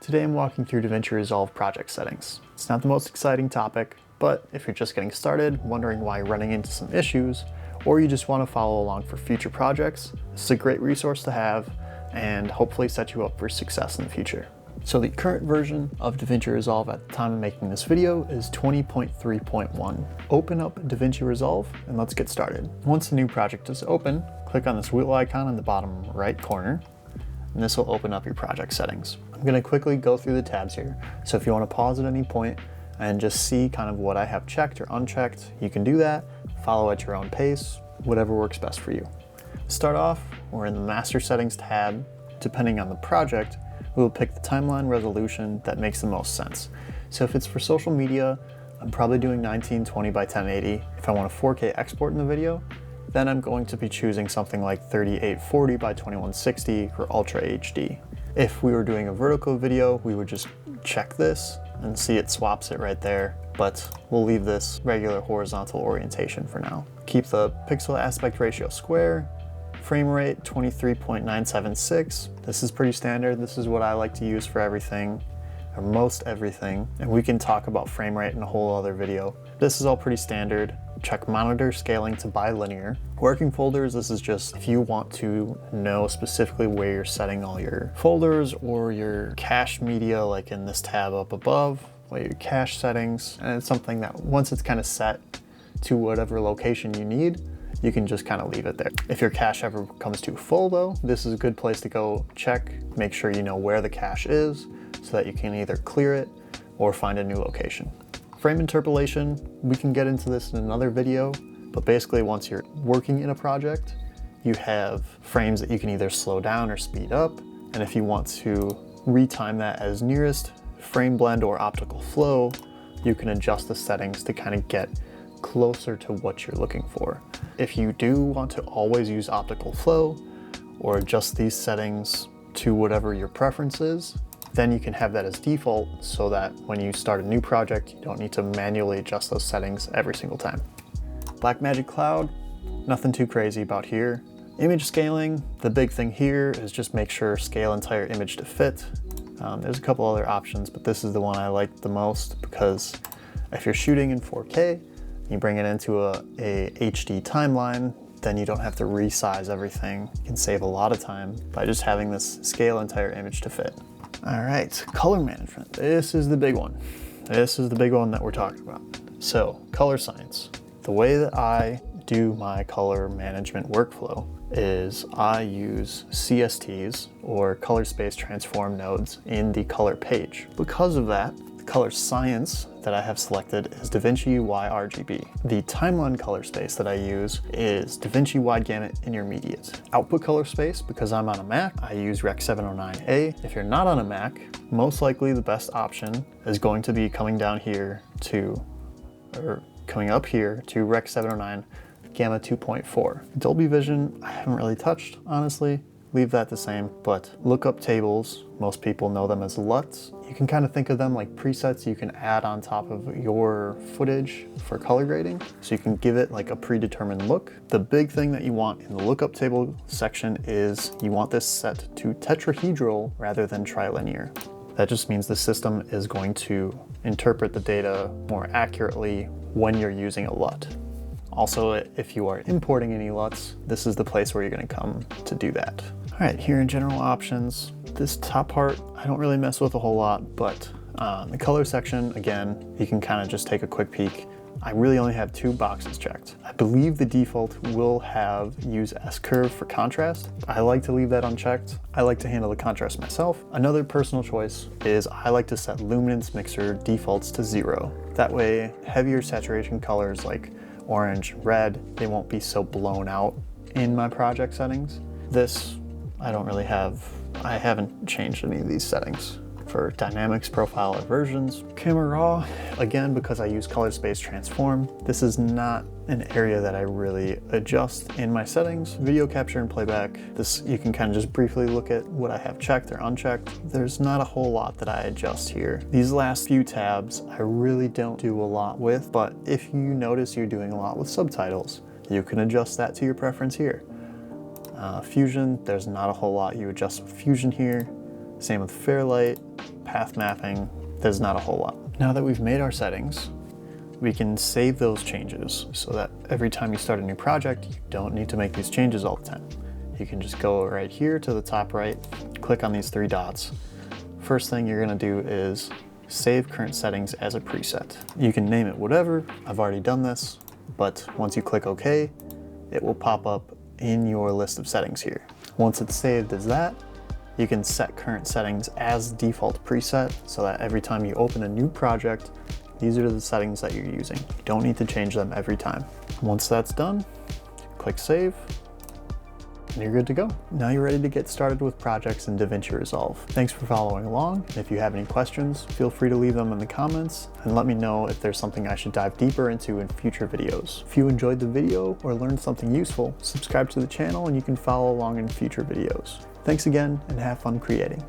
Today I'm walking through DaVinci Resolve project settings. It's not the most exciting topic, but if you're just getting started, wondering why you're running into some issues, or you just want to follow along for future projects, this is a great resource to have and hopefully set you up for success in the future. So the current version of DaVinci Resolve at the time of making this video is 20.3.1. Open up DaVinci Resolve and let's get started. Once the new project is open, click on this wheel icon in the bottom right corner, and this will open up your project settings. I'm going to quickly go through the tabs here, so if you want to pause at any point and just see kind of what I have checked or unchecked, you can do that. Follow at your own pace, whatever works best for you. To start off, we're in the Master Settings tab. Depending on the project, we will pick the timeline resolution that makes the most sense. So if it's for social media, I'm probably doing 1920 by 1080. If I want a 4K export in the video, then I'm going to be choosing something like 3840 by 2160 or Ultra HD. If we were doing a vertical video, we would just check this and see it swaps it right there, but we'll leave this regular horizontal orientation for now. Keep the pixel aspect ratio square, frame rate 23.976. This is pretty standard. This is what I like to use for everything, or most everything, and we can talk about frame rate in a whole other video. This is all pretty standard. Check monitor scaling to bilinear. Working folders, this is just if you want to know specifically where you're setting all your folders or your cache media, like in this tab up above, like your cache settings. And it's something that once it's kind of set to whatever location you need, you can just kind of leave it there. If your cache ever comes too full though, this is a good place to go check, make sure you know where the cache is so that you can either clear it or find a new location. Frame interpolation, we can get into this in another video, but basically once you're working in a project, you have frames that you can either slow down or speed up. And if you want to retime that as nearest frame blend or optical flow, you can adjust the settings to kind of get closer to what you're looking for. If you do want to always use optical flow or adjust these settings to whatever your preference is, then you can have that as default so that when you start a new project, you don't need to manually adjust those settings every single time. Blackmagic Cloud, nothing too crazy about here. Image scaling, the big thing here is just make sure scale entire image to fit. There's a couple other options, but this is the one I like the most because if you're shooting in 4K, you bring it into a HD timeline, then you don't have to resize everything. You can save a lot of time by just having this scale entire image to fit. All right, color management. This is the big one. This is the big one that we're talking about. So, color science. The way that I do my color management workflow is I use CSTs, or color space transform nodes, in the color page. Because of that, the color science that I have selected is DaVinci UI RGB. The timeline color space that I use is DaVinci Wide Gamut Intermediate. Output color space, because I'm on a Mac, I use Rec 709A. If you're not on a Mac, most likely the best option is going to be coming down here to, or coming up here to Rec 709 Gamma 2.4. Dolby Vision, I haven't really touched, honestly. Leave that the same, but lookup tables, most people know them as LUTs. You can kind of think of them like presets you can add on top of your footage for color grading, so you can give it like a predetermined look. The big thing that you want in the lookup table section is you want this set to tetrahedral rather than trilinear. That just means the system is going to interpret the data more accurately when you're using a LUT. Also, if you are importing any LUTs, this is the place where you're going to come to do that. All right, here in general options, this top part, I don't really mess with a whole lot, but the color section, again, you can kind of just take a quick peek. I really only have two boxes checked. I believe the default will have use S-curve for contrast. I like to leave that unchecked. I like to handle the contrast myself. Another personal choice is I like to set luminance mixer defaults to 0. That way, heavier saturation colors like orange, red, they won't be so blown out in my project settings. This, I haven't changed any of these settings. For dynamics, profile, or versions. Camera raw, again, because I use color space transform, this is not an area that I really adjust in my settings. Video capture and playback, this you can kind of just briefly look at what I have checked or unchecked. There's not a whole lot that I adjust here. These last few tabs I really don't do a lot with, but if you notice you're doing a lot with subtitles, you can adjust that to your preference here. Fusion, there's not a whole lot you adjust with Fusion here. Same with Fairlight, path mapping, there's not a whole lot. Now that we've made our settings, we can save those changes so that every time you start a new project, you don't need to make these changes all the time. You can just go right here to the top right, click on these three dots. First thing you're gonna do is save current settings as a preset. You can name it whatever, I've already done this, but once you click OK, it will pop up in your list of settings here. Once it's saved as that, you can set current settings as default preset so that every time you open a new project, these are the settings that you're using. You don't need to change them every time. Once that's done, click Save, and you're good to go. Now you're ready to get started with projects in DaVinci Resolve. Thanks for following along. If you have any questions, feel free to leave them in the comments and let me know if there's something I should dive deeper into in future videos. If you enjoyed the video or learned something useful, subscribe to the channel and you can follow along in future videos. Thanks again and have fun creating.